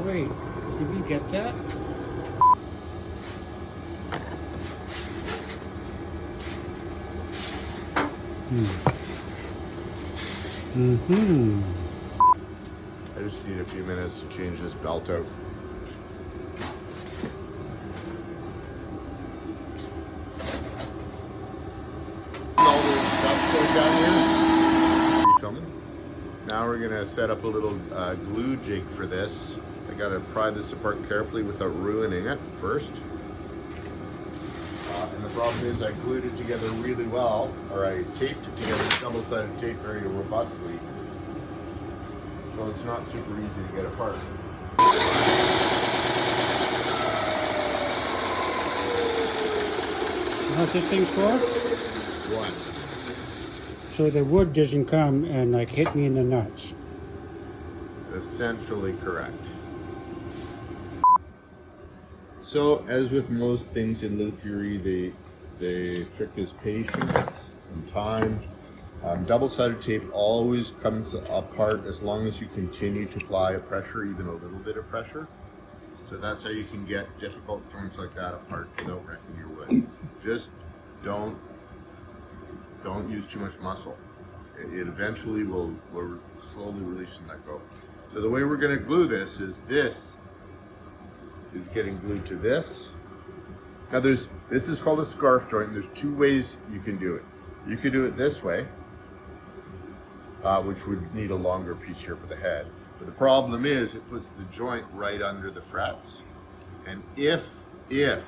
wait. Did we get that? Mm-hmm. I just need a few minutes to change this belt out. All the stuff going down here. Refilming. Now we're gonna set up a little glue jig for this. I gotta pry this apart carefully without ruining it first. And the problem is I glued it together really well, or I taped it together, double-sided tape very robustly. So it's not super easy to get apart. You know what this thing's for? What? So the wood doesn't come and like hit me in the nuts. Essentially correct. So, as with most things in luthiery, the trick is patience and time. Double-sided tape always comes apart as long as you continue to apply a pressure, even a little bit of pressure. So that's how you can get difficult joints like that apart without wrecking your wood. Just don't use too much muscle. It eventually will slowly release and let go. So the way we're going to glue this is getting glued to this. Now this is called a scarf joint. There's two ways you can do it. You could do it this way, which would need a longer piece here for the head. But the problem is it puts the joint right under the frets. And if the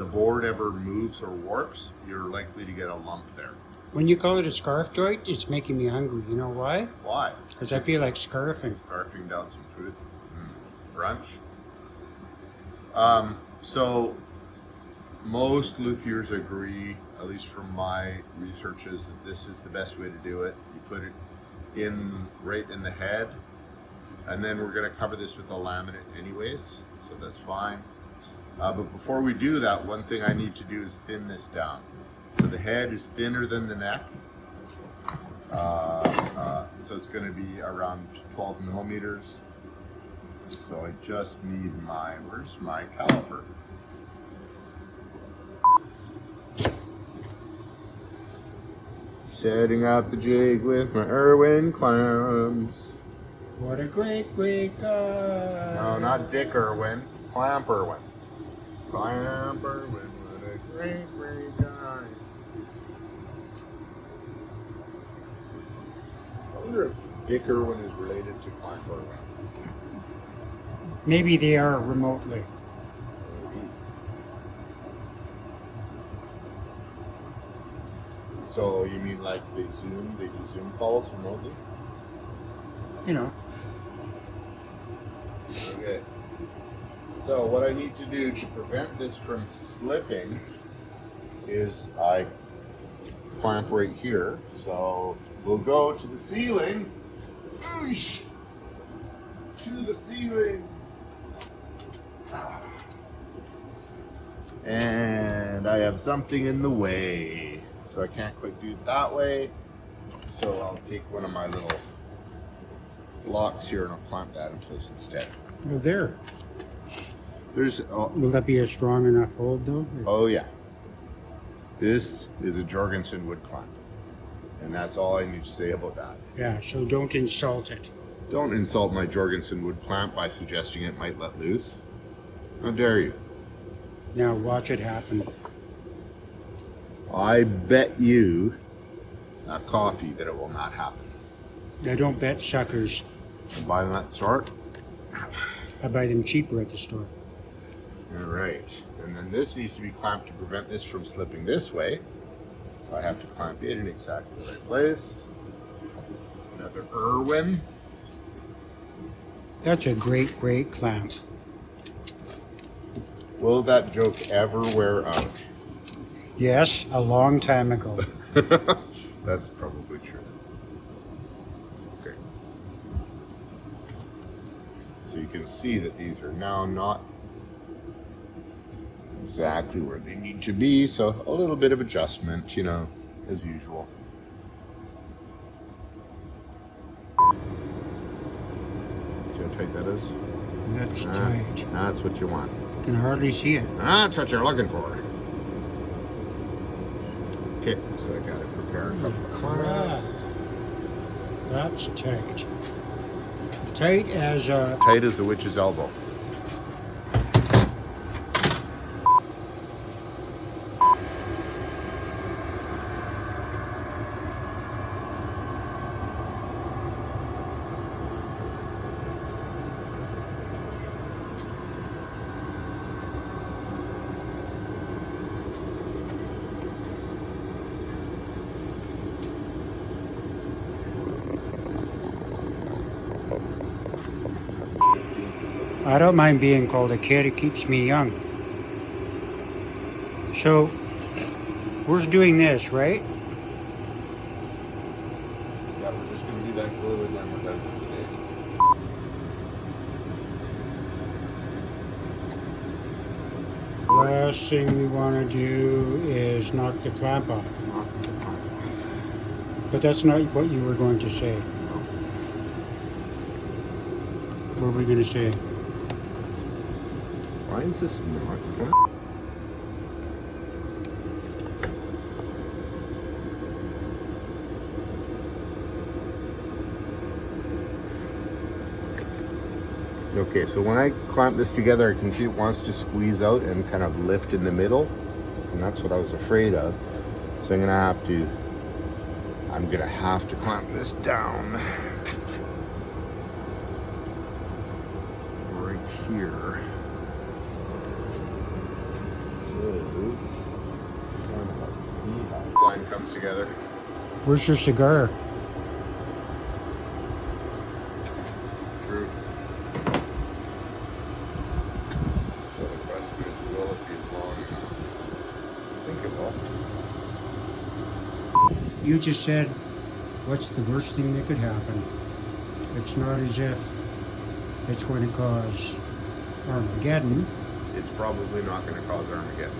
board ever moves or warps, you're likely to get a lump there. When you call it a scarf joint, it's making me hungry. You know why? Why? Because I feel like scarfing. Scarfing down some food. Brunch. So most luthiers agree, at least from my researches, that this is the best way to do it. You put it right in the head, and then we're going to cover this with a laminate anyways, so that's fine. But before we do that, one thing I need to do is thin this down. So the head is thinner than the neck. So it's going to be around 12 millimeters. So I just need where's my caliper? Setting up the jig with my Irwin clamps. What a great guy. No, not Dick Irwin. Clamp Irwin. Clamp Irwin, what a great guy. I wonder if Dick Irwin is related to Clamp Irwin. Maybe they are remotely. So you mean like they do Zoom calls remotely? You know. Okay. So what I need to do to prevent this from slipping is I clamp right here. So we'll go to the ceiling. Oosh! To the ceiling. And I have something in the way, so I can't quite do it that way. So I'll take one of my little blocks here and I'll clamp that in place instead. Oh, there. There's Will that be a strong enough hold though? oh yeah. This is a Jorgensen wood clamp. And that's all I need to say about that. Yeah, so don't insult it. Don't insult my Jorgensen wood clamp by suggesting it might let loose. How dare you? Now watch it happen. I bet you a coffee that it will not happen. I don't bet suckers. And buy them at the store? I buy them cheaper at the store. All right. And then this needs to be clamped to prevent this from slipping this way. I have to clamp it in exactly the right place. Another Irwin. That's a great clamp. Will that joke ever wear out? Yes, a long time ago. That's probably true. Okay. So you can see that these are now not exactly where they need to be, so a little bit of adjustment, you know, as usual. See how tight that is? That's tight. That's what you want. Can hardly see it. That's what you're looking for. Okay, so I got to prepare a couple of clamps. That's tight. Tight as a... Tight as a witch's elbow. I don't mind being called a kid. It keeps me young. So, we're doing this, right? Yeah, we're just going to do that glue and then we're done for today. Last thing we want to do is knock the clamp off. But that's not what you were going to say. What were we going to say? Why is this not fun? Okay, so when I clamp this together, I can see it wants to squeeze out and kind of lift in the middle, and that's what I was afraid of. So I'm gonna have to clamp this down right here. Line comes together. Where's your cigar? True. So the question is, will it be long enough? I think it will. You just said, what's the worst thing that could happen? It's not as if it's going to cause Armageddon. It's probably not going to cause Armageddon.